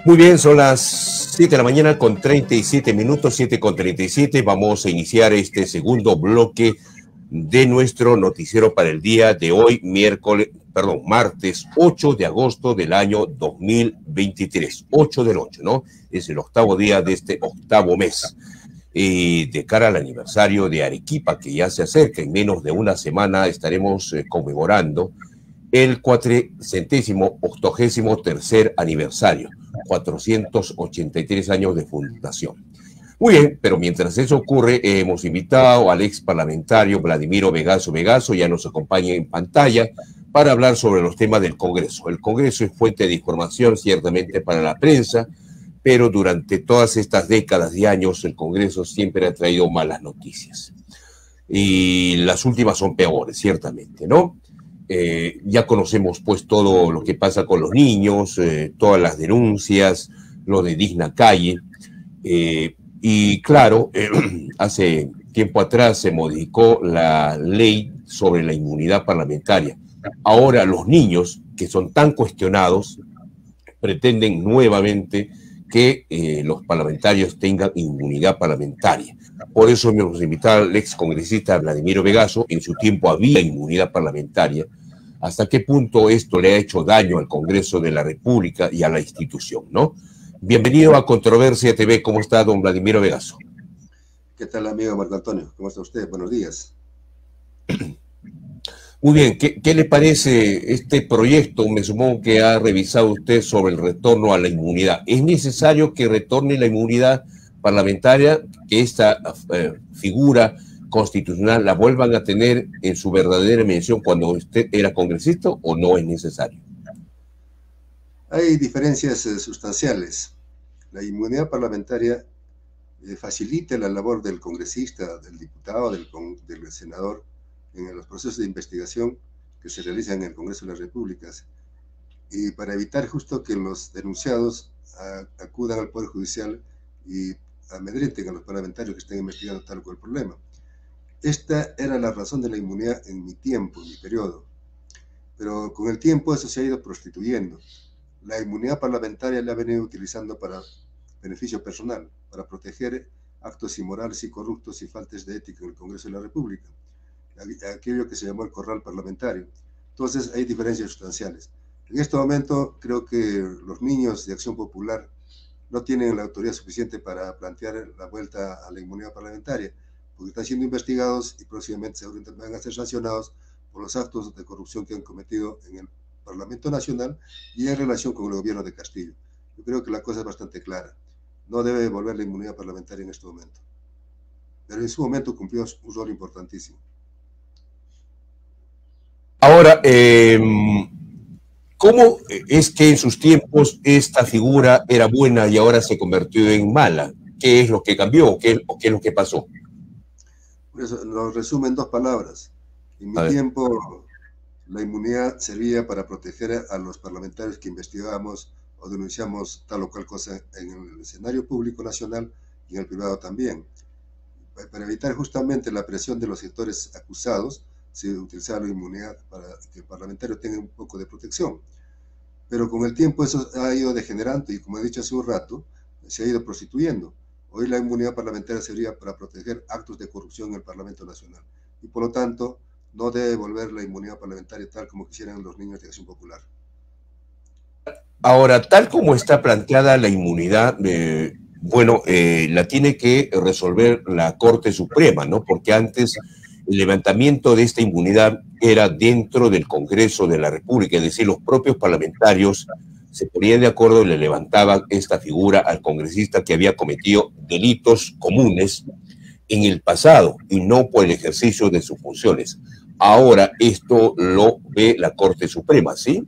Muy bien, son las 7 de la mañana con 37 minutos, 7 con 37. Vamos a iniciar este segundo bloque de nuestro noticiero para el día de hoy, martes 8 de agosto del año 2023. 8 del 8, ¿no? Es el octavo día de este octavo mes. Y de cara al aniversario de Arequipa, que ya se acerca, en menos de una semana estaremos conmemorando el 483º aniversario, 483 años de fundación. Muy bien, pero mientras eso ocurre, hemos invitado al ex parlamentario Vladimiro Vegaso, ya nos acompaña en pantalla, para hablar sobre los temas del Congreso. El Congreso es fuente de información ciertamente para la prensa, pero durante todas estas décadas y años el Congreso siempre ha traído malas noticias. Y las últimas son peores, ciertamente, ¿no? Ya conocemos pues todo lo que pasa con los niños, todas las denuncias, lo de Digna Calle, y claro, hace tiempo atrás se modificó la ley sobre la inmunidad parlamentaria. Ahora los niños, que son tan cuestionados, pretenden nuevamente que los parlamentarios tengan inmunidad parlamentaria. Por eso hemos invitado al ex congresista Vladimiro Vegaso. En su tiempo había inmunidad parlamentaria. ¿Hasta qué punto esto le ha hecho daño al Congreso de la República y a la institución, no? Bienvenido a Controversia TV. ¿Cómo está, don Vladimiro Vegaso? ¿Qué tal, amigo Marco Antonio? ¿Cómo está usted? Buenos días. Muy bien, ¿qué le parece este proyecto? Me supongo que ha revisado usted sobre el retorno a la inmunidad. ¿Es necesario que retorne la inmunidad parlamentaria, que esta figura constitucional la vuelvan a tener en su verdadera dimensión cuando usted era congresista, o no es necesario? Hay diferencias sustanciales. La inmunidad parlamentaria facilita la labor del congresista, del diputado, del senador, en los procesos de investigación que se realizan en el Congreso de las Repúblicas, y para evitar justo que los denunciados acudan al Poder Judicial y amedrenten a los parlamentarios que estén investigando tal o cual problema. Esta era la razón de la inmunidad en mi tiempo, en mi periodo, pero con el tiempo eso se ha ido prostituyendo. La inmunidad parlamentaria la ha venido utilizando para beneficio personal, para proteger actos inmorales y corruptos y faltas de ética en el Congreso de la República, aquello que se llamó el corral parlamentario. Entonces hay diferencias sustanciales. En este momento creo que los niños de Acción Popular no tienen la autoridad suficiente para plantear la vuelta a la inmunidad parlamentaria, porque están siendo investigados y próximamente seguramente van a ser sancionados por los actos de corrupción que han cometido en el Parlamento Nacional y en relación con el gobierno de Castillo. Yo creo que la cosa es bastante clara. No debe devolver la inmunidad parlamentaria en este momento. Pero en su momento cumplió un rol importantísimo. Ahora, ¿cómo es que en sus tiempos esta figura era buena y ahora se convirtió en mala? ¿Qué es lo que cambió o qué es lo que pasó? Por eso lo resumo en dos palabras. En mi tiempo, la inmunidad servía para proteger a los parlamentarios que investigábamos o denunciamos tal o cual cosa en el escenario público nacional y en el privado también. Para evitar justamente la presión de los sectores acusados, se utilizaba la inmunidad para que el parlamentario tenga un poco de protección. Pero con el tiempo eso ha ido degenerando y, como he dicho hace un rato, se ha ido prostituyendo. Hoy la inmunidad parlamentaria serviría para proteger actos de corrupción en el Parlamento Nacional y, por lo tanto, no debe devolver la inmunidad parlamentaria tal como quisieran los niños de Acción Popular. Ahora, tal como está planteada la inmunidad, la tiene que resolver la Corte Suprema, ¿no? Porque antes el levantamiento de esta inmunidad era dentro del Congreso de la República, es decir, los propios parlamentarios se ponían de acuerdo y le levantaban esta figura al congresista que había cometido delitos comunes en el pasado y no por el ejercicio de sus funciones. Ahora esto lo ve la Corte Suprema, ¿sí?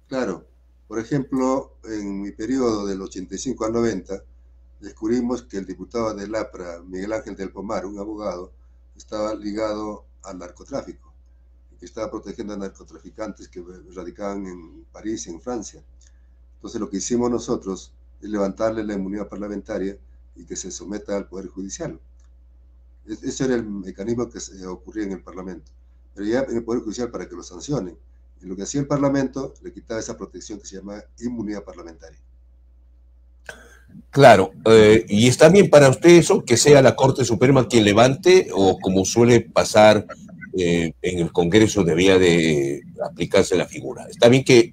Claro. Por ejemplo, en mi periodo del 85 al 90, descubrimos que el diputado del APRA, Miguel Ángel del Pomar, un abogado, estaba ligado al narcotráfico, que estaba protegiendo a narcotraficantes que radicaban en París y en Francia. Entonces lo que hicimos nosotros es levantarle la inmunidad parlamentaria y que se someta al Poder Judicial. Ese era el mecanismo que ocurría en el Parlamento. Pero ya en el Poder Judicial para que lo sancionen. Y lo que hacía el Parlamento, le quitaba esa protección que se llama inmunidad parlamentaria. Claro, ¿y está bien para usted eso, que sea la Corte Suprema quien levante, o como suele pasar en el Congreso debía de aplicarse la figura? ¿Está bien que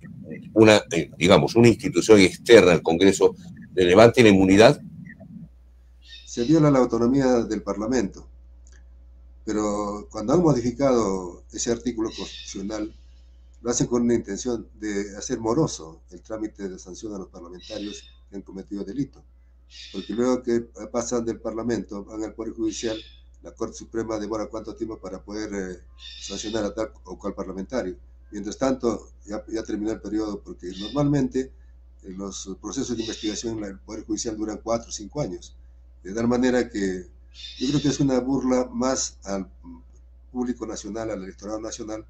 digamos, una institución externa al Congreso le levante la inmunidad? Se viola la autonomía del Parlamento, pero cuando han modificado ese artículo constitucional, lo hacen con una intención de hacer moroso el trámite de sanción a los parlamentarios que han cometido delito. Porque luego que pasan del Parlamento, van al Poder Judicial, la Corte Suprema demora cuánto tiempo para poder sancionar a tal o cual parlamentario. Mientras tanto, ya terminó el periodo, porque normalmente los procesos de investigación en el Poder Judicial duran 4 o 5 años. De tal manera que yo creo que es una burla más al público nacional, al electorado nacional,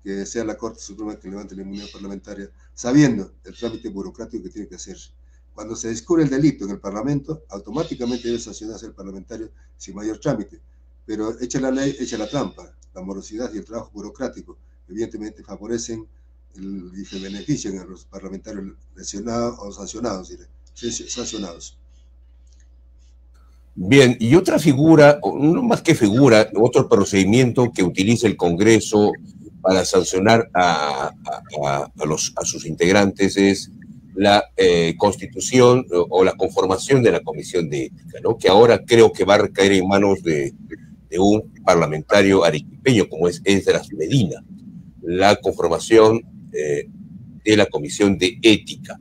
que sea la Corte Suprema que levante la inmunidad parlamentaria, sabiendo el trámite burocrático que tiene que hacer. Cuando se descubre el delito en el Parlamento, automáticamente debe sancionarse el parlamentario sin mayor trámite. Pero echa la ley, echa la trampa. La morosidad y el trabajo burocrático evidentemente favorecen y se benefician a los parlamentarios lesionados o sancionados, sancionados. Bien, y otra figura, no más que figura, otro procedimiento que utiliza el Congreso para sancionar a sus integrantes es la constitución o la conformación de la Comisión de Ética, ¿no? Que ahora creo que va a recaer en manos de un parlamentario arequipeño como es Esdras Medina, la conformación de la Comisión de Ética.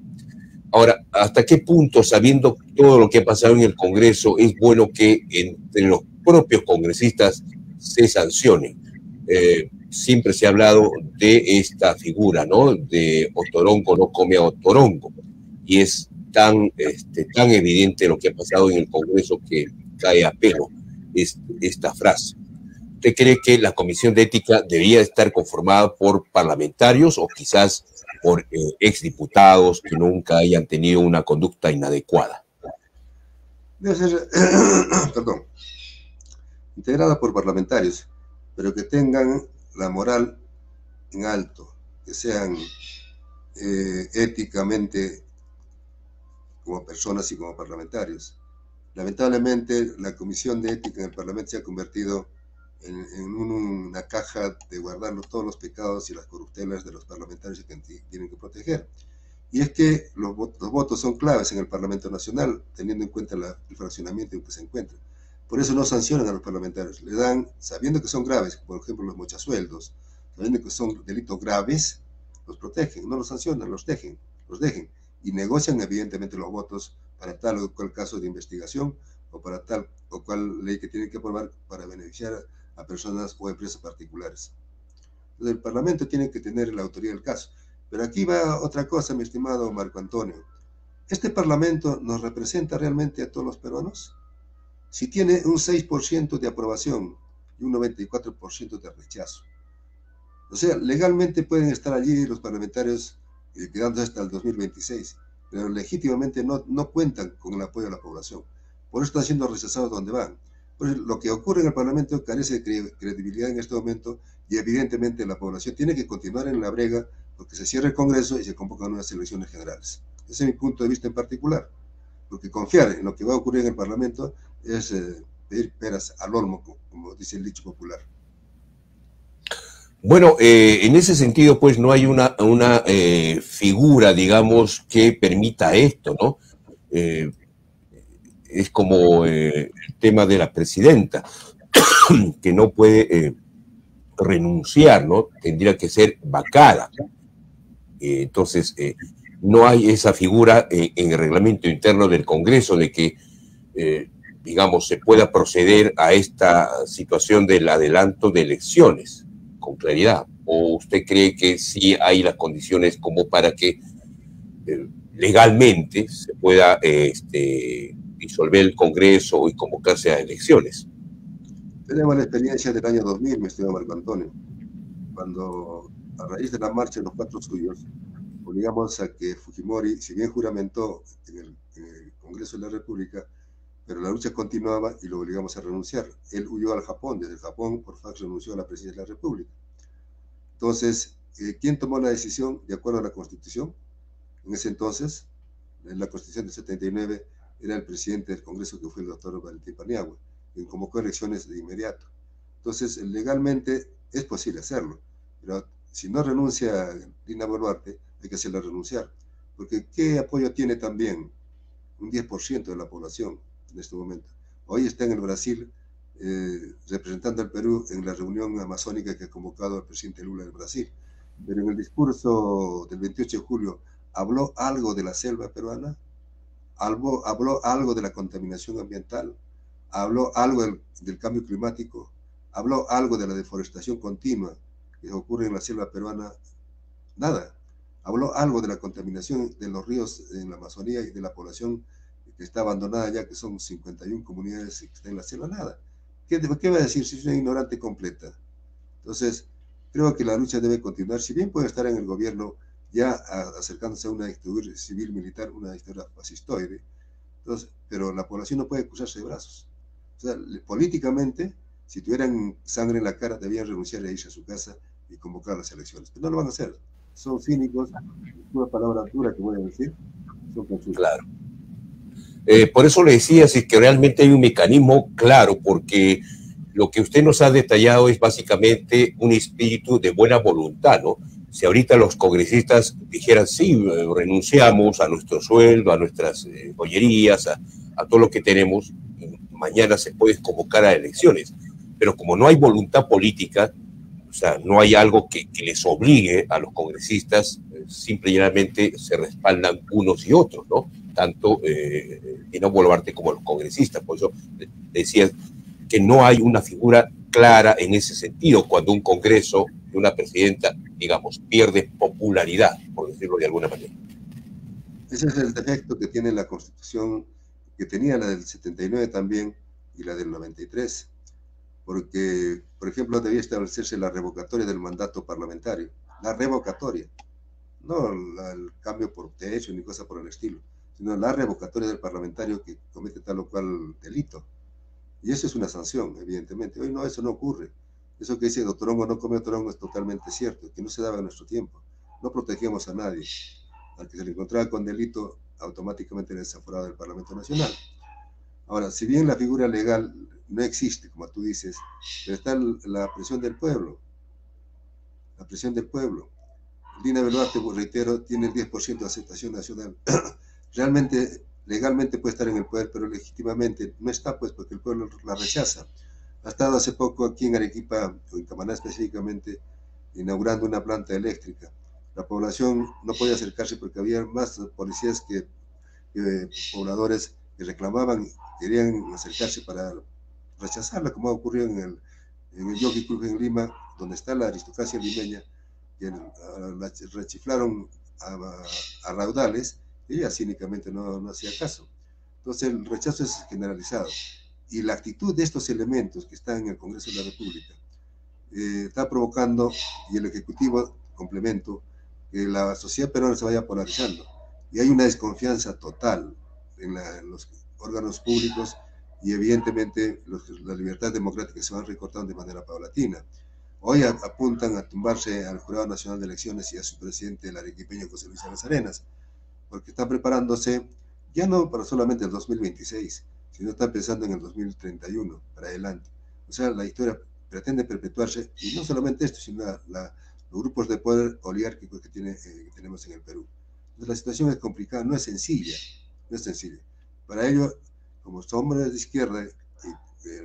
Ahora, ¿hasta qué punto, sabiendo todo lo que ha pasado en el Congreso, es bueno que entre los propios congresistas se sancione? Siempre se ha hablado de esta figura, ¿no? De Otorongo no come a Otorongo. Y es tan evidente lo que ha pasado en el Congreso que cae a pelo esta frase. ¿Usted cree que la Comisión de Ética debería estar conformada por parlamentarios o quizás por exdiputados que nunca hayan tenido una conducta inadecuada? Debe ser, integrada por parlamentarios, pero que tengan la moral en alto, que sean éticamente como personas y como parlamentarios. Lamentablemente, la Comisión de Ética en el Parlamento se ha convertido en una caja de guardar todos los pecados y las corruptelas de los parlamentarios que tienen que proteger. Y es que los votos son claves en el Parlamento Nacional, teniendo en cuenta el fraccionamiento en que se encuentra. Por eso no sancionan a los parlamentarios, le dan, sabiendo que son graves, por ejemplo los mochasueldos, sabiendo que son delitos graves, los protegen, no los sancionan, los dejen, y negocian evidentemente los votos para tal o cual caso de investigación o para tal o cual ley que tienen que aprobar para beneficiar a personas o empresas particulares. Entonces el Parlamento tiene que tener la autoridad del caso. Pero aquí va otra cosa, mi estimado Marco Antonio. ¿Este Parlamento nos representa realmente a todos los peruanos? Si tiene un 6% de aprobación y un 94% de rechazo. O sea, legalmente pueden estar allí los parlamentarios quedándose hasta el 2026, pero legítimamente no cuentan con el apoyo de la población. Por eso están siendo rechazados donde van. Por eso, lo que ocurre en el Parlamento carece de credibilidad en este momento y evidentemente la población tiene que continuar en la brega porque se cierra el Congreso y se convocan unas elecciones generales. Ese es mi punto de vista en particular, porque confiar en lo que va a ocurrir en el Parlamento es pedir peras al olmo, como dice el dicho popular. Bueno, en ese sentido, pues no hay una figura, digamos, que permita esto, ¿no? Es como el tema de la presidenta, que no puede renunciar, ¿no? Tendría que ser vacada. Entonces, no hay esa figura en el reglamento interno del Congreso de que, digamos, se pueda proceder a esta situación del adelanto de elecciones con claridad. ¿O usted cree que sí hay las condiciones como para que legalmente se pueda disolver el Congreso y convocarse a elecciones? Tenemos la experiencia del año 2000, mi estimado Marco Antonio, cuando a raíz de la marcha de los 4 suyos, obligamos a que Fujimori, si bien juramentó en el Congreso de la República, pero la lucha continuaba y lo obligamos a renunciar. Él huyó al Japón, desde el Japón por fax renunció a la presidencia de la República. Entonces, ¿quién tomó la decisión de acuerdo a la Constitución? En ese entonces, en la Constitución del 79, era el presidente del Congreso, que fue el doctor Valentín Paniagua, quien convocó elecciones de inmediato. Entonces, legalmente es posible hacerlo, pero si no renuncia Dina Boluarte, hay que hacerla renunciar, porque ¿qué apoyo tiene también? Un 10% de la población en este momento. Hoy está en el Brasil representando al Perú en la reunión amazónica que ha convocado el presidente Lula del Brasil, pero en el discurso del 28 de julio, ¿habló algo de la selva peruana? ¿Habló algo de la contaminación ambiental? ¿Habló algo del cambio climático? ¿Habló algo de la deforestación continua que ocurre en la selva peruana? Nada. ¿Habló algo de la contaminación de los ríos en la Amazonía y de la población que está abandonada ya, que son 51 comunidades que están en la selva? Nada. ¿Qué va a decir si es una ignorante completa? Entonces, creo que la lucha debe continuar. Si bien puede estar en el gobierno ya acercándose a una dictadura civil-militar, una dictadura fascistoide, entonces, pero la población no puede cruzarse de brazos. O sea, políticamente, si tuvieran sangre en la cara, debían renunciar a irse a su casa y convocar las elecciones. Pero no lo van a hacer. Son cínicos, una palabra dura que voy a decir, son conchudos. Claro. Por eso le decía, si es que realmente hay un mecanismo claro, porque lo que usted nos ha detallado es básicamente un espíritu de buena voluntad, ¿no? Si ahorita los congresistas dijeran, sí, renunciamos a nuestro sueldo, a nuestras joyerías, a todo lo que tenemos, mañana se puede convocar a elecciones. Pero como no hay voluntad política, o sea, no hay algo que les obligue a los congresistas, simple y llanamente se respaldan unos y otros, ¿no? Tanto Dina Boluarte como los congresistas. Por eso decía que no hay una figura clara en ese sentido cuando un congreso de una presidenta, digamos, pierde popularidad, por decirlo de alguna manera. Ese es el defecto que tiene la Constitución, que tenía la del 79 también y la del 93, porque, por ejemplo, debía establecerse la revocatoria del mandato parlamentario, la revocatoria, no el cambio por techo ni cosa por el estilo, sino la revocatoria del parlamentario que comete tal o cual delito. Y eso es una sanción, evidentemente. Hoy no, eso no ocurre. Eso que dice doctor Hongo no come otro hongo es totalmente cierto, que no se daba en nuestro tiempo. No protegíamos a nadie. Al que se le encontraba con delito, automáticamente era desaforado del Parlamento Nacional. Ahora, si bien la figura legal no existe, como tú dices, pero está la presión del pueblo. La presión del pueblo. Dina Boluarte, reitero, tiene el 10% de aceptación nacional. Realmente, legalmente puede estar en el poder, pero legítimamente no está, pues, porque el pueblo la rechaza. Ha estado hace poco aquí en Arequipa, o en Camaná específicamente, inaugurando una planta eléctrica. La población no podía acercarse porque había más policías que pobladores que reclamaban, querían acercarse para rechazarla, como ha ocurrido en el Jockey Club en Lima, donde está la aristocracia limeña, que la rechiflaron a raudales, y ella cínicamente no hacía caso. Entonces el rechazo es generalizado. Y la actitud de estos elementos que están en el Congreso de la República está provocando, y el Ejecutivo, complemento, que la sociedad peruana se vaya polarizando. Y hay una desconfianza total en los órganos públicos y evidentemente las libertades democráticas se van recortando de manera paulatina. Hoy apuntan a tumbarse al Jurado Nacional de Elecciones y a su presidente, el arequipeño José Luis Alas Arenas, porque están preparándose ya no para solamente el 2026, sino están pensando en el 2031, para adelante. O sea, la historia pretende perpetuarse, y no solamente esto, sino los grupos de poder oligárquicos que tenemos en el Perú. Entonces, la situación es complicada, no es sencilla, no es sencilla. Para ello, como hombres de izquierda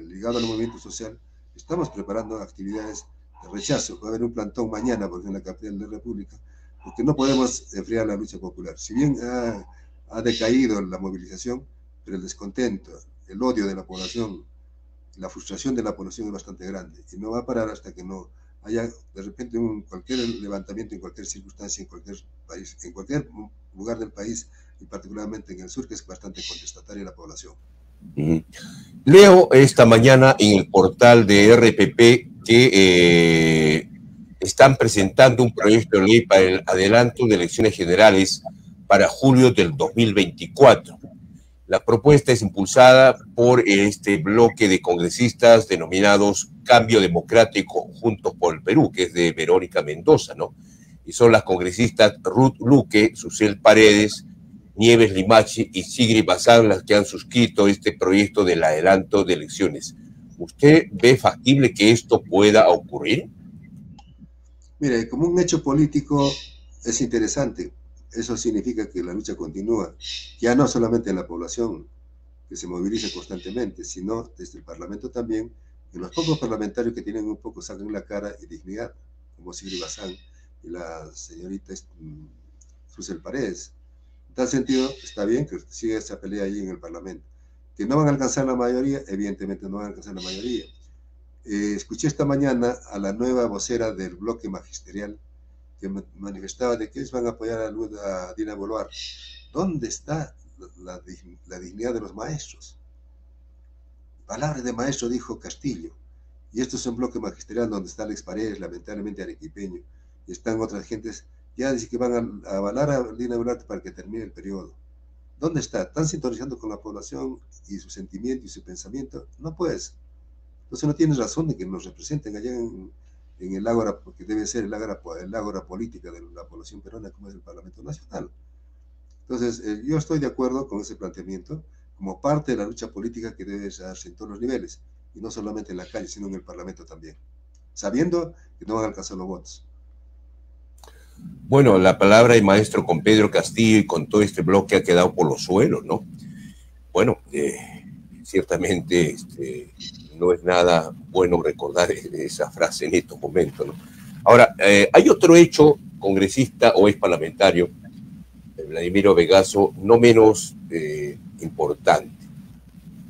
ligados al movimiento social, estamos preparando actividades de rechazo. Va a haber un plantón mañana, porque en la capital de la República, porque no podemos enfriar la lucha popular. Si bien ha decaído la movilización, pero el descontento, el odio de la población, la frustración de la población es bastante grande, y no va a parar hasta que no haya de repente cualquier levantamiento en cualquier circunstancia, en cualquier país, en cualquier lugar del país, y particularmente en el sur, que es bastante contestataria la población. Leo esta mañana en el portal de RPP que están presentando un proyecto de ley para el adelanto de elecciones generales para julio del 2024. La propuesta es impulsada por este bloque de congresistas denominados Cambio Democrático Juntos por el Perú, que es de Verónica Mendoza, ¿no? Y son las congresistas Ruth Luque, Susel Paredes, Nieves Limachi y Sigrid Bazán las que han suscrito este proyecto del adelanto de elecciones. ¿Usted ve factible que esto pueda ocurrir? Mire, como un hecho político es interesante. Eso significa que la lucha continúa, ya no solamente en la población, que se moviliza constantemente, sino desde el Parlamento también, en los pocos parlamentarios que tienen un poco sangre en la cara y dignidad, como Sigrid Bazán y la señorita Susel Paredes. En tal sentido, está bien que siga esa pelea ahí en el Parlamento. Que no van a alcanzar la mayoría, evidentemente no van a alcanzar la mayoría. Escuché esta mañana a la nueva vocera del bloque magisterial que manifestaba de que ellos van a apoyar a Dina Boluarte. ¿Dónde está la dignidad de los maestros? Palabra de maestro, dijo Castillo. Y esto es un bloque magisterial donde está Alex Paredes, lamentablemente arequipeño, y están otras gentes, ya dicen que van a avalar a Dina Boluarte para que termine el periodo. ¿Dónde está? ¿Están sintonizando con la población y su sentimiento y su pensamiento? No puedes. Entonces no tienes razón de que nos representen allá en el ágora, porque debe ser el ágora política de la población peruana, como es el Parlamento Nacional. Entonces, yo estoy de acuerdo con ese planteamiento como parte de la lucha política que debe darse en todos los niveles, y no solamente en la calle, sino en el Parlamento también, sabiendo que no van a alcanzar los votos. Bueno, la palabra de maestro con Pedro Castillo y con todo este bloque ha quedado por los suelos, ¿no? Bueno, ciertamente no es nada bueno recordar esa frase en estos momentos, ¿no? Ahora, hay otro hecho congresista o ex parlamentario, Vladimiro Vegaso, no menos importante.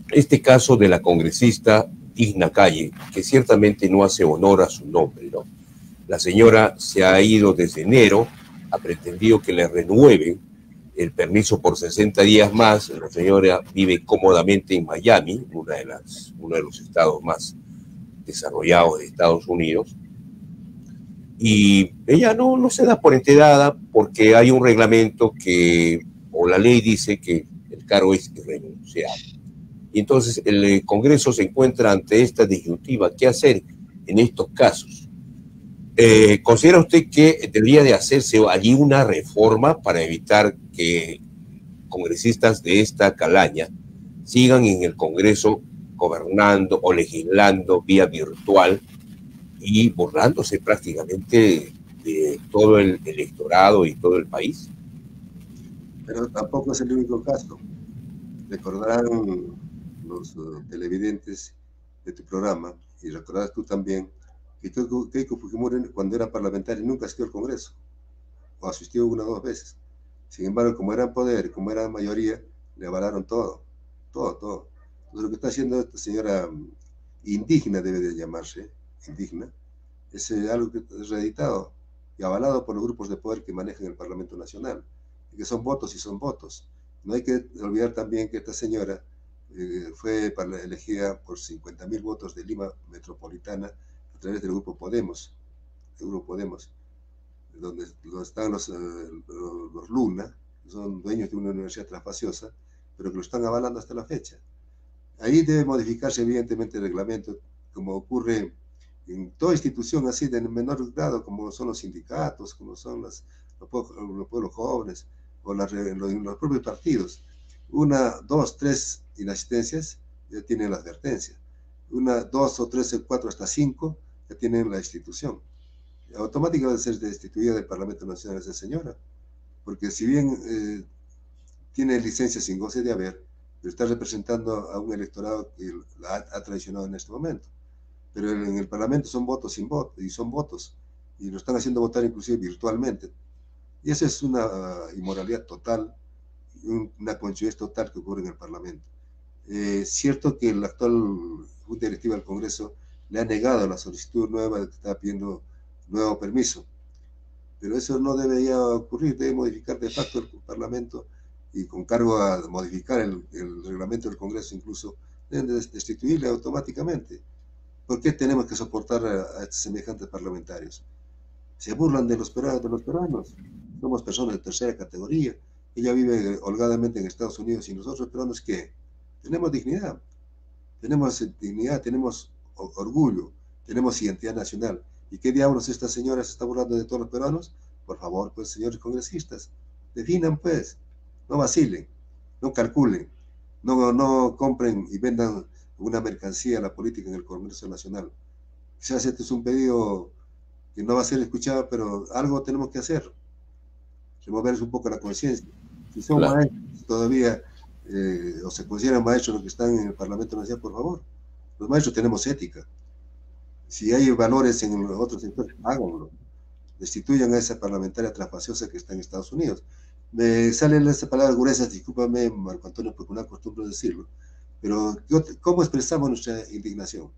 Este caso de la congresista Digna Calle, que ciertamente no hace honor a su nombre, ¿no? La señora se ha ido desde enero, ha pretendido que le renueven el permiso por 60 días más. La señora vive cómodamente en Miami, uno de los estados más desarrollados de Estados Unidos. Y ella no se da por enterada porque hay un reglamento o la ley dice que el cargo es irrenunciable. Y entonces el Congreso se encuentra ante esta disyuntiva. ¿Qué hacer en estos casos? ¿Considera usted que debería de hacerse allí una reforma para evitar que congresistas de esta calaña sigan en el Congreso gobernando o legislando vía virtual y borrándose prácticamente de todo el electorado y todo el país? Pero tampoco es el único caso. Recordarán los televidentes de tu programa, y recordarás tú también, que Keiko Fujimori, cuando era parlamentario, nunca asistió al Congreso, o asistió una o dos veces. Sin embargo, como era en poder, como era mayoría, le avalaron todo. Entonces, lo que está haciendo esta señora indigna, debe de llamarse, indigna, es algo que es reeditado y avalado por los grupos de poder que manejan el Parlamento Nacional, y que son votos y son votos. No hay que olvidar también que esta señora fue elegida por 50.000 votos de Lima Metropolitana a través del Grupo Podemos, donde están los Luna, que son dueños de una universidad traspaciosa, pero que lo están avalando hasta la fecha. Ahí debe modificarse evidentemente el reglamento, como ocurre en toda institución así de menor grado, como son los sindicatos, como son los pueblos jóvenes, o los propios partidos. 1, 2, 3 inasistencias ya tienen la advertencia. 1, 2 o 3, 4 hasta 5 ya tienen la institución. Automáticamente va a ser destituida del Parlamento Nacional esa señora, porque si bien tiene licencia sin goce de haber, pero está representando a un electorado que la ha traicionado en este momento. Pero en el Parlamento son votos sin voto, y son votos, y lo están haciendo votar inclusive virtualmente. Y esa es una inmoralidad total, una coincidencia total que ocurre en el Parlamento. Cierto que la actual Junta Directiva del Congreso le ha negado la solicitud nueva de que está pidiendo nuevo permiso, pero eso no debería ocurrir, debe modificar de facto el Parlamento, y con cargo a modificar el reglamento del Congreso incluso, deben destituirle automáticamente. ¿Por qué tenemos que soportar a estos semejantes parlamentarios? Se burlan de los peruanos. Somos personas de tercera categoría. Ella vive holgadamente en Estados Unidos y nosotros peruanos, ¿qué? Tenemos dignidad, tenemos orgullo, tenemos identidad nacional. ¿Y qué diablos esta señora se está burlando de todos los peruanos? Por favor, pues, señores congresistas, definan, pues, no vacilen, no calculen, no compren y vendan una mercancía a la política en el Congreso Nacional. Quizás este es un pedido que no va a ser escuchado, pero algo tenemos que hacer, remover un poco la conciencia. Si son Claro. maestros todavía, o se consideran maestros los que están en el Parlamento Nacional, por favor, los maestros tenemos ética. Si hay valores en los otros sectores, háganlo. Destituyan a esa parlamentaria traspasiosa que está en Estados Unidos. Me salen esas palabras gruesas, discúlpame, Marco Antonio, porque no acostumbro decirlo, pero ¿cómo expresamos nuestra indignación?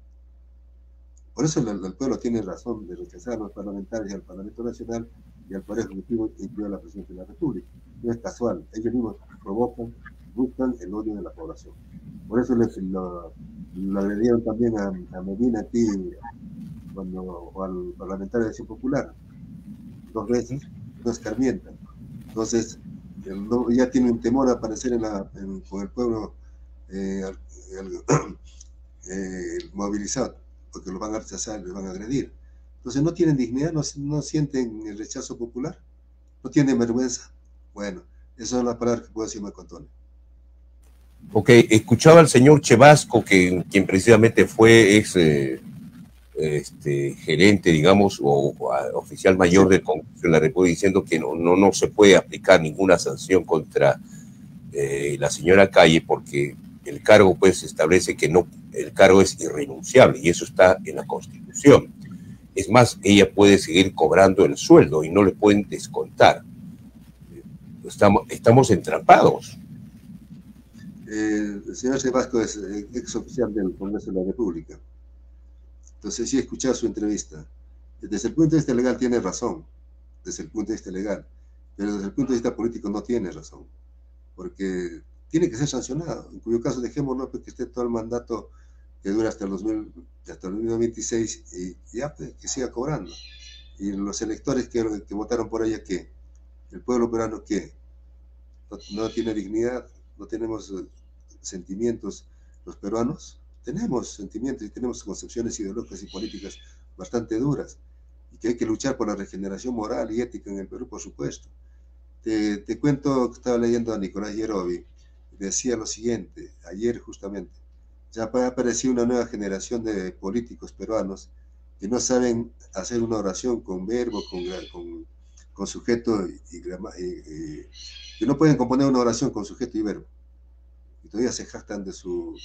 Por eso el pueblo tiene razón de rechazar a los parlamentarios y al Parlamento Nacional y al Poder Ejecutivo, incluido a la Presidencia de la República. No es casual, ellos mismos provocan, buscan el odio de la población. Por eso lo agredieron también a Medina aquí, o al parlamentario de Acción Popular, 2 veces, no escarmientan. Entonces, ya tiene un temor a aparecer con el pueblo movilizado, porque lo van a rechazar, les van a agredir. Entonces no tienen dignidad, no sienten el rechazo popular, no tienen vergüenza. Bueno, esas son las palabras que puedo decir, Marco Antonio. Ok, escuchaba al señor Chevasco, quien precisamente fue gerente, digamos, o oficial mayor del Congreso de la República, diciendo que no se puede aplicar ninguna sanción contra la señora Calle, porque el cargo pues establece que no, el cargo es irrenunciable y eso está en la Constitución. Es más, ella puede seguir cobrando el sueldo y no le pueden descontar. Estamos entrampados. El señor Chevasco es ex oficial del Congreso de la República. Entonces sí he escuchado su entrevista. Desde el punto de vista legal tiene razón, desde el punto de vista legal, pero desde el punto de vista político no tiene razón, porque tiene que ser sancionado, en cuyo caso dejémoslo que esté todo el mandato que dura hasta el 2026 y ya pues, que siga cobrando. Y los electores que votaron por ella, ¿qué? El pueblo peruano, ¿qué? No tiene dignidad, no tenemos sentimientos los peruanos. Tenemos sentimientos y tenemos concepciones ideológicas y políticas bastante duras y que hay que luchar por la regeneración moral y ética en el Perú, por supuesto. Te cuento que estaba leyendo a Nicolás Yerovi y decía lo siguiente, ayer justamente, ya ha aparecido una nueva generación de políticos peruanos que no saben hacer una oración con verbo, con sujeto que no pueden componer una oración con sujeto y verbo. Y todavía se jactan de su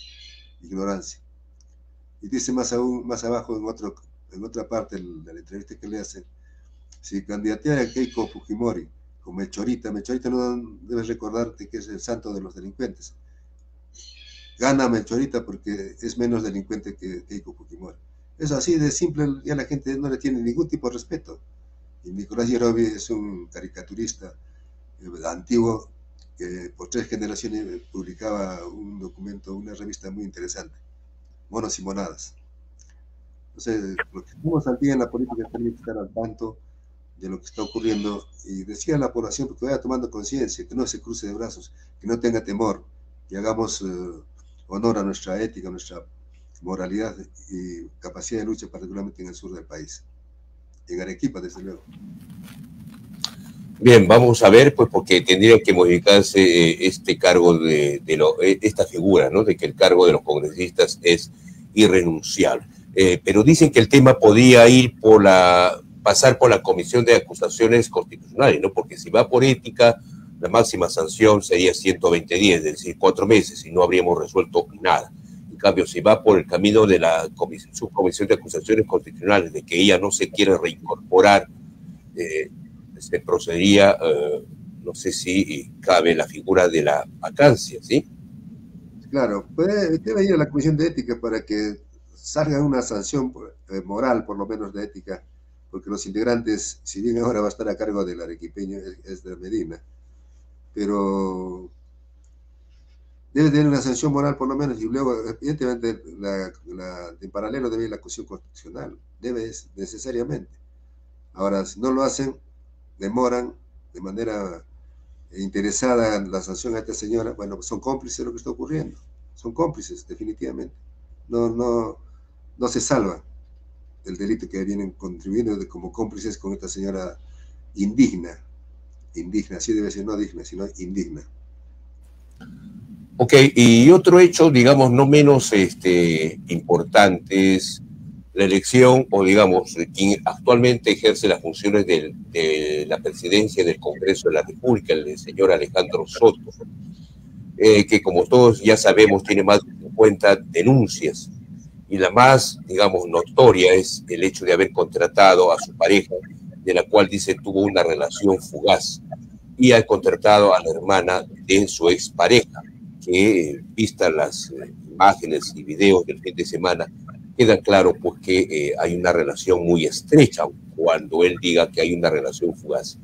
ignorancia. Y dice más abajo en otra parte de la entrevista que le hacen, si candidateara a Keiko Fujimori con Melchorita no debes recordarte que es el santo de los delincuentes. Gana Melchorita porque es menos delincuente que Keiko Fujimori. Es así de simple, ya la gente no le tiene ningún tipo de respeto. Y Nicolás Yerovi es un caricaturista antiguo que por 3 generaciones publicaba un documento, una revista muy interesante, Monos y Monadas. Entonces, los que estamos al día en la política tenemos que estar al tanto de lo que está ocurriendo y decía a la población que vaya tomando conciencia, que no se cruce de brazos, que no tenga temor, que hagamos honor a nuestra ética, a nuestra moralidad y capacidad de lucha, particularmente en el sur del país, en Arequipa, desde luego. Bien, vamos a ver, pues, porque tendría que modificarse este cargo esta figura, ¿no? De que el cargo de los congresistas es irrenunciable. Pero dicen que el tema podía pasar por la Comisión de Acusaciones Constitucionales, ¿no? Porque si va por ética, la máxima sanción sería 120 días, es decir, 4 meses, y no habríamos resuelto nada. En cambio, si va por el camino de la Subcomisión de Acusaciones Constitucionales, de que ella no se quiere reincorporar, se procedería, no sé si cabe la figura de la vacancia, ¿sí? Claro, debe ir a la Comisión de Ética para que salga una sanción moral, por lo menos de ética, porque los integrantes, si bien ahora va a estar a cargo del arequipeño, es de Medina, pero debe tener una sanción moral por lo menos, y luego, evidentemente, en paralelo debe ir la acusación constitucional, debe necesariamente. Ahora, si no lo hacen, demoran de manera interesada en la sanción a esta señora, bueno, pues son cómplices de lo que está ocurriendo. Son cómplices, definitivamente. No se salva el delito que vienen contribuyendo como cómplices con esta señora indigna. Indigna, así debe ser, no digna, sino indigna. Ok, y otro hecho, digamos, no menos importante es la elección, o digamos, quien actualmente ejerce las funciones de la presidencia del Congreso de la República, el señor Alejandro Soto, que como todos ya sabemos tiene más de 50 denuncias, y la más, digamos, notoria es el hecho de haber contratado a su pareja, de la cual dice tuvo una relación fugaz, y ha contratado a la hermana de su expareja, que vistas las imágenes y videos del fin de semana, queda claro pues que hay una relación muy estrecha cuando él diga que hay una relación fugaz.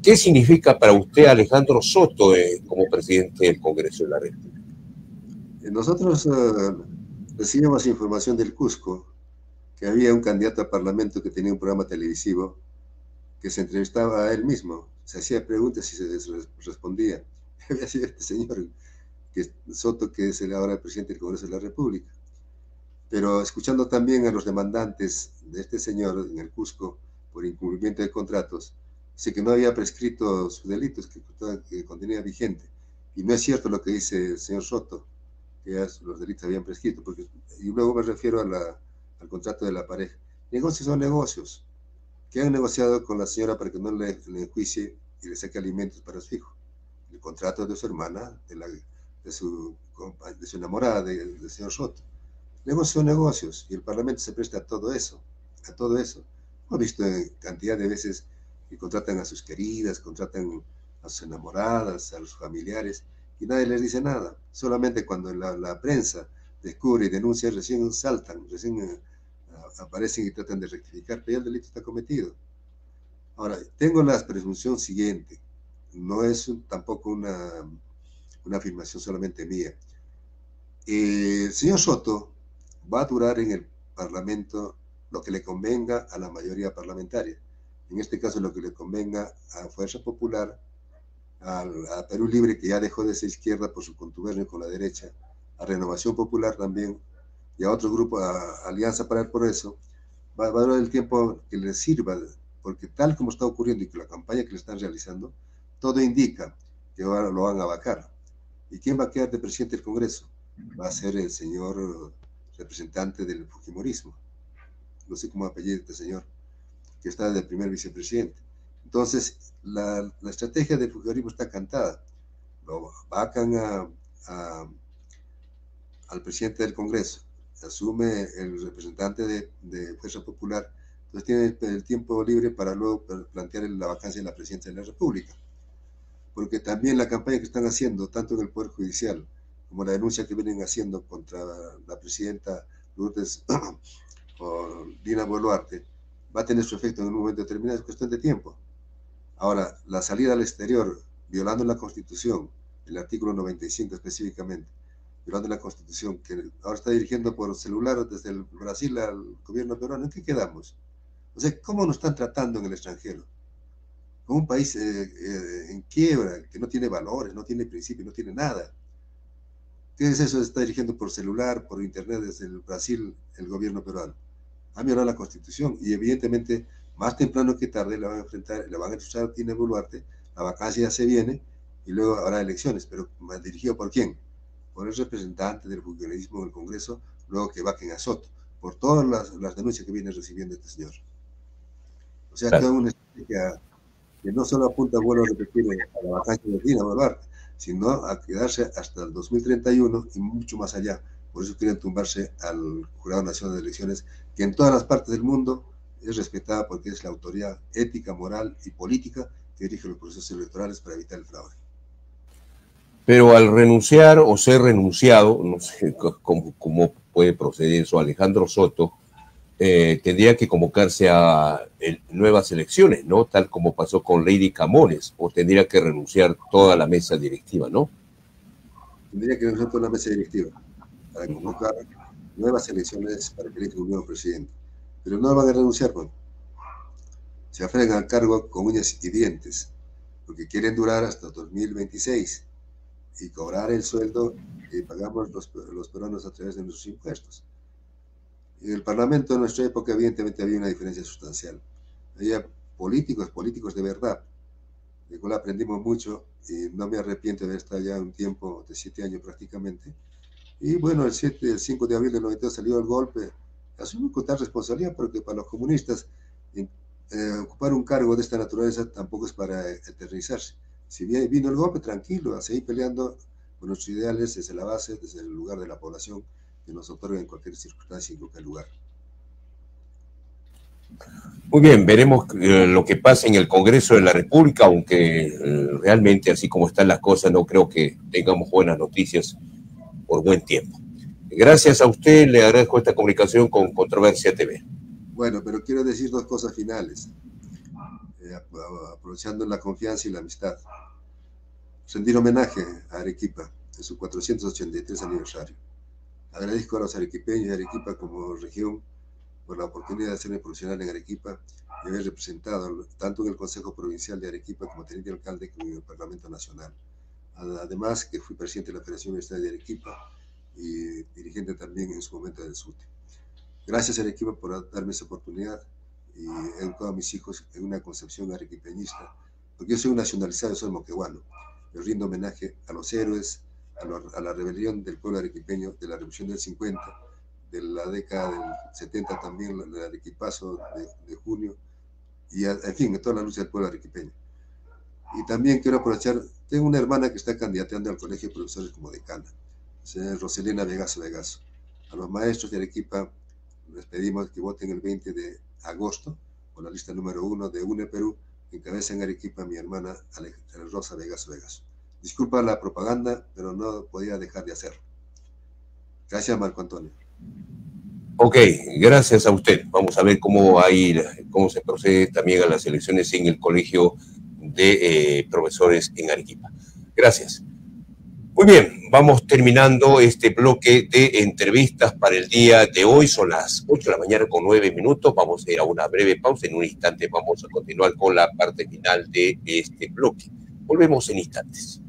¿Qué significa para usted Alejandro Soto como presidente del Congreso de la República? Nosotros recibimos información del Cusco que había un candidato al Parlamento que tenía un programa televisivo que se entrevistaba a él mismo, se hacía preguntas y se respondía. Había sido este señor, Soto, que es ahora el presidente del Congreso de la República. Pero escuchando también a los demandantes de este señor en el Cusco por incumplimiento de contratos, dice que no había prescrito sus delitos, que contenía vigente. Y no es cierto lo que dice el señor Soto, que ya los delitos habían prescrito, y luego me refiero al contrato de la pareja. Negocios son negocios, que han negociado con la señora para que no le enjuicie y le saque alimentos para su hijo. El contrato de su hermana, de su enamorada, del señor Soto. Negocios son negocios, y el Parlamento se presta a todo eso, a todo eso. Hemos visto cantidad de veces que contratan a sus queridas, contratan a sus enamoradas, a los familiares, y nadie les dice nada. Solamente cuando la prensa descubre y denuncia, recién saltan, recién aparecen y tratan de rectificar, pero ya el delito está cometido. Ahora, tengo la presunción siguiente, no es tampoco una afirmación solamente mía. El señor Soto va a durar en el Parlamento lo que le convenga a la mayoría parlamentaria. En este caso, lo que le convenga a Fuerza Popular, a Perú Libre, que ya dejó de ser izquierda por su contubernio con la derecha, a Renovación Popular también, y a otro grupo, a Alianza para el Progreso, va a durar el tiempo que les sirva, porque tal como está ocurriendo y que la campaña que le están realizando, todo indica que ahora lo van a vacar. ¿Y quién va a quedar de presidente del Congreso? Va a ser el señor representante del fujimorismo, no sé cómo apellida este señor, que está de primer vicepresidente. Entonces, la estrategia del fujimorismo está cantada. Lo vacan al presidente del Congreso, asume el representante de Fuerza Popular, entonces tiene el tiempo libre para luego plantear la vacancia de la presidencia de la República. Porque también la campaña que están haciendo, tanto en el Poder Judicial, como la denuncia que vienen haciendo contra la presidenta Lourdes o Dina Boluarte, va a tener su efecto en un momento determinado, es cuestión de tiempo. Ahora, la salida al exterior, violando la Constitución, el artículo 95 específicamente, violando la Constitución, que ahora está dirigiendo por celular desde el Brasil al gobierno peruano, ¿en qué quedamos? O sea, ¿cómo nos están tratando en el extranjero? Como un país en quiebra, que no tiene valores, no tiene principios, no tiene nada. ¿Qué es eso? Está dirigiendo por celular, por internet desde el Brasil el gobierno peruano. Ha violado la Constitución y evidentemente más temprano que tarde le van a enfrentar, le van a echar a Dina Boluarte, la vacancia ya se viene y luego habrá elecciones, pero ¿dirigido por quién? Por el representante del fujimorismo en el Congreso, luego que vaquen a Soto, por todas las denuncias que viene recibiendo este señor. O sea, que es una estrategia que no solo apunta, vuelvo a repetir, a la vacancia de Dina Boluarte, sino a quedarse hasta el 2031 y mucho más allá. Por eso quieren tumbarse al Jurado Nacional de Elecciones, que en todas las partes del mundo es respetada porque es la autoridad ética, moral y política que dirige los procesos electorales para evitar el fraude. Pero al renunciar o ser renunciado, no sé cómo puede proceder eso, Alejandro Soto, tendría que convocarse a nuevas elecciones, ¿no? Tal como pasó con Lady Camones, o tendría que renunciar toda la mesa directiva, ¿no? Tendría que renunciar toda la mesa directiva para convocar nuevas elecciones para que elija un nuevo presidente. Pero no van a renunciar, bueno. se aferran al cargo con uñas y dientes, porque quieren durar hasta 2026 y cobrar el sueldo que pagamos los peruanos a través de nuestros impuestos. En el Parlamento en nuestra época evidentemente había una diferencia sustancial. Había políticos de verdad, de cual aprendimos mucho y no me arrepiento de estar ya un tiempo de 7 años prácticamente. Y bueno, el 5 de abril del 92 salió el golpe, asumí con tal responsabilidad porque para los comunistas ocupar un cargo de esta naturaleza tampoco es para eternizarse. Si bien vino el golpe, tranquilo, a seguir peleando con nuestros ideales desde la base, desde el lugar de la población que nos otorga en cualquier circunstancia y en cualquier lugar. Muy bien, veremos lo que pasa en el Congreso de la República, aunque realmente así como están las cosas no creo que tengamos buenas noticias por buen tiempo. Gracias a usted, le agradezco esta comunicación con Controversia TV. Bueno, pero quiero decir 2 cosas finales, aprovechando la confianza y la amistad. Rendir homenaje a Arequipa en su 483 aniversario. Agradezco a los arequipeños y a Arequipa como región por la oportunidad de hacerme profesional en Arequipa y haber representado tanto en el Consejo Provincial de Arequipa como teniente alcalde como en el Parlamento Nacional. Además que fui presidente de la Federación Universitaria de Arequipa y dirigente también en su momento del SUTE. Gracias Arequipa por darme esa oportunidad y he educado a mis hijos en una concepción arequipeñista, porque yo soy un nacionalizado, soy moqueguano. Le rindo homenaje a los héroes, a la rebelión del pueblo arequipeño, de la revolución del 50, de la década del 70 también, el arequipazo de junio, y en fin, de toda la lucha del pueblo arequipeño. Y también quiero aprovechar, tengo una hermana que está candidateando al Colegio de Profesores como decana, Roselena Vegaso Vegaso. A los maestros de Arequipa les pedimos que voten el 20 de agosto por la lista número 1 de UNE Perú, que encabeza en Arequipa mi hermana Rosa Vegaso Vegaso. Disculpa la propaganda, pero no podía dejar de hacerlo. Gracias, Marco Antonio. Ok, gracias a usted. Vamos a ver cómo se procede también a las elecciones en el Colegio de Profesores en Arequipa. Gracias. Muy bien, vamos terminando este bloque de entrevistas para el día de hoy. Son las 8 de la mañana con 9 minutos. Vamos a ir a una breve pausa. En un instante vamos a continuar con la parte final de este bloque. Volvemos en instantes.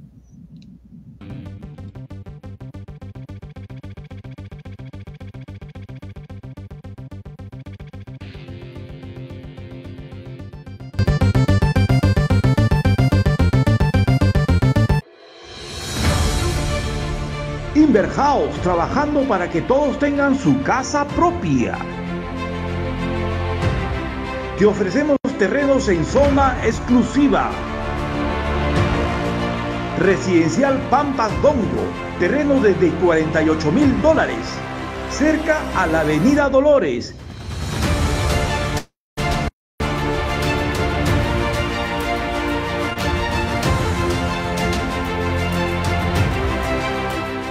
Inverhouse, trabajando para que todos tengan su casa propia. Te ofrecemos terrenos en zona exclusiva. Residencial Pampas Dongo, terreno desde $48,000, cerca a la Avenida Dolores.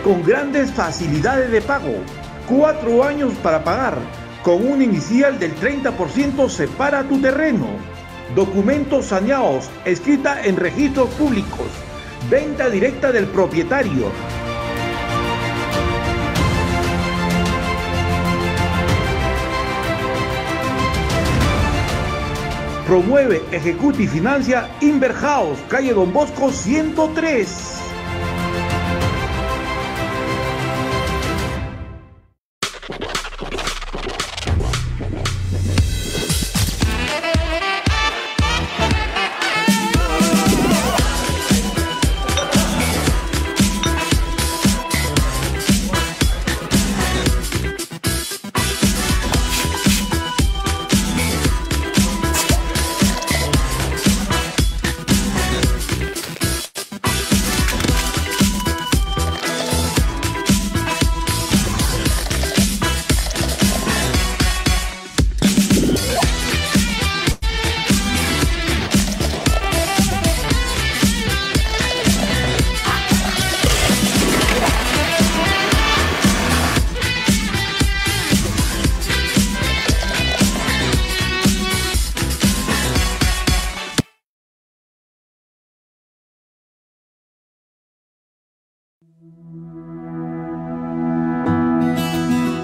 Con grandes facilidades de pago, 4 años para pagar, con un inicial del 30% separa tu terreno, documentos saneados, escrita en registros públicos, venta directa del propietario. Promueve, ejecuta y financia Inverhouse, calle Don Bosco 103.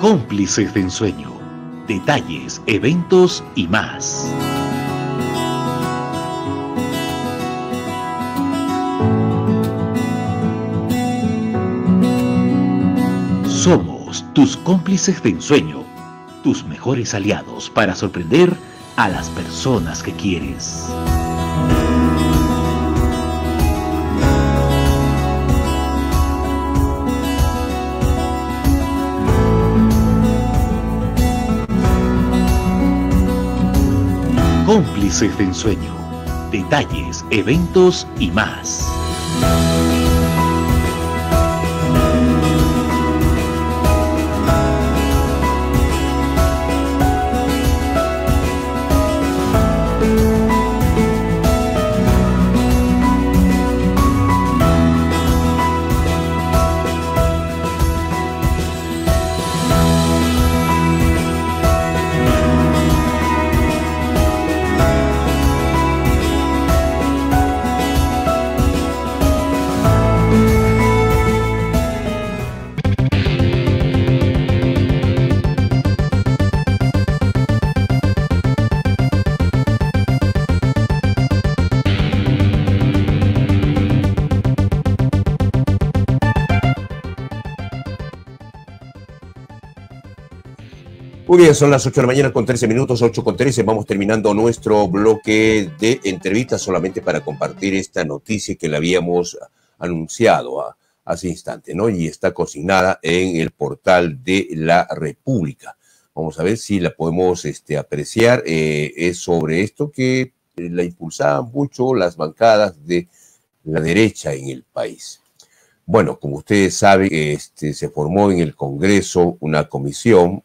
Cómplices de ensueño, detalles, eventos y más. Somos tus cómplices de ensueño, tus mejores aliados para sorprender a las personas que quieres. Cómplices de ensueño, detalles, eventos y más. Muy bien, son las 8 de la mañana con 13 minutos, 8 con 13. Vamos terminando nuestro bloque de entrevistas solamente para compartir esta noticia que la habíamos anunciado hace instante, ¿no? Y está consignada en el portal de la República. Vamos a ver si la podemos apreciar. Es sobre esto que la impulsaban mucho las bancadas de la derecha en el país. Bueno, como ustedes saben, se formó en el Congreso una comisión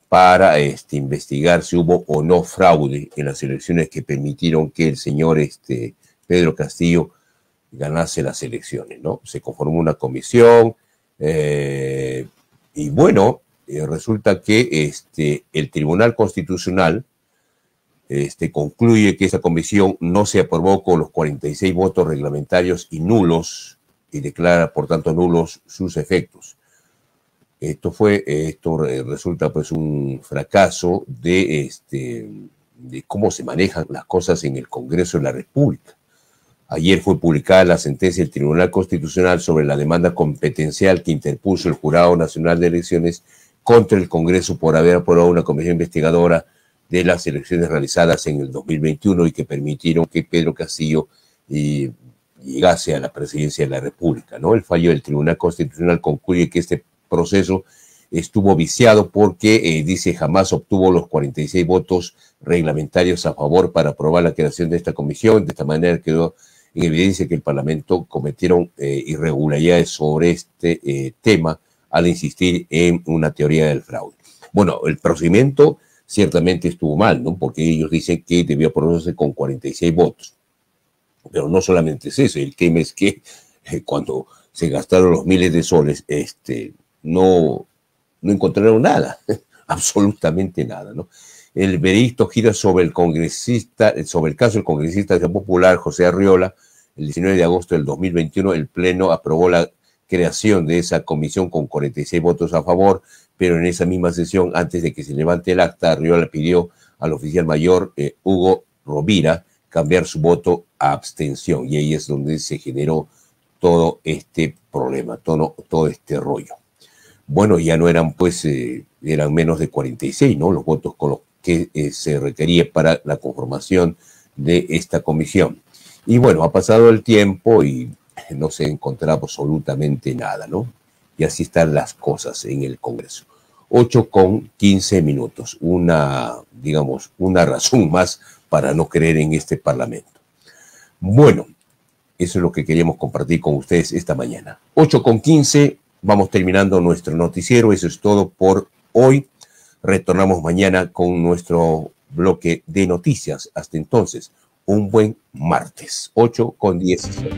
para investigar si hubo o no fraude en las elecciones que permitieron que el señor Pedro Castillo ganase las elecciones, ¿no? Se conformó una comisión y bueno, resulta que el Tribunal Constitucional concluye que esa comisión no se aprobó con los 46 votos reglamentarios y nulos y declara, por tanto, nulos sus efectos. Esto resulta pues un fracaso de cómo se manejan las cosas en el Congreso de la República. Ayer fue publicada la sentencia del Tribunal Constitucional sobre la demanda competencial que interpuso el Jurado Nacional de Elecciones contra el Congreso por haber aprobado una comisión investigadora de las elecciones realizadas en el 2021 y que permitieron que Pedro Castillo llegase a la presidencia de la República, ¿no? El fallo del Tribunal Constitucional concluye que este proceso estuvo viciado porque, dice, jamás obtuvo los 46 votos reglamentarios a favor para aprobar la creación de esta comisión. De esta manera quedó en evidencia que el Parlamento cometieron irregularidades sobre este tema al insistir en una teoría del fraude. Bueno, el procedimiento ciertamente estuvo mal, ¿no? Porque ellos dicen que debió aprobarse con 46 votos. Pero no solamente es eso, el tema es que cuando se gastaron los miles de soles, no encontraron nada, absolutamente nada, ¿no? El veredicto gira sobre el caso del congresista de Acción Popular, José Arriola. El 19 de agosto del 2021, el Pleno aprobó la creación de esa comisión con 46 votos a favor, pero en esa misma sesión, antes de que se levante el acta, Arriola pidió al oficial mayor Hugo Rovira cambiar su voto a abstención, y ahí es donde se generó todo este problema, todo este rollo. Bueno, ya no eran, pues, eran menos de 46, ¿no? Los votos con los que se requería para la conformación de esta comisión. Y bueno, ha pasado el tiempo y no se encontraba absolutamente nada, ¿no? Y así están las cosas en el Congreso. 8 con 15 minutos. Una razón más para no creer en este Parlamento. Bueno, eso es lo que queríamos compartir con ustedes esta mañana. 8 con 15. Vamos terminando nuestro noticiero. Eso es todo por hoy. Retornamos mañana con nuestro bloque de noticias. Hasta entonces, un buen martes. 8 con 16.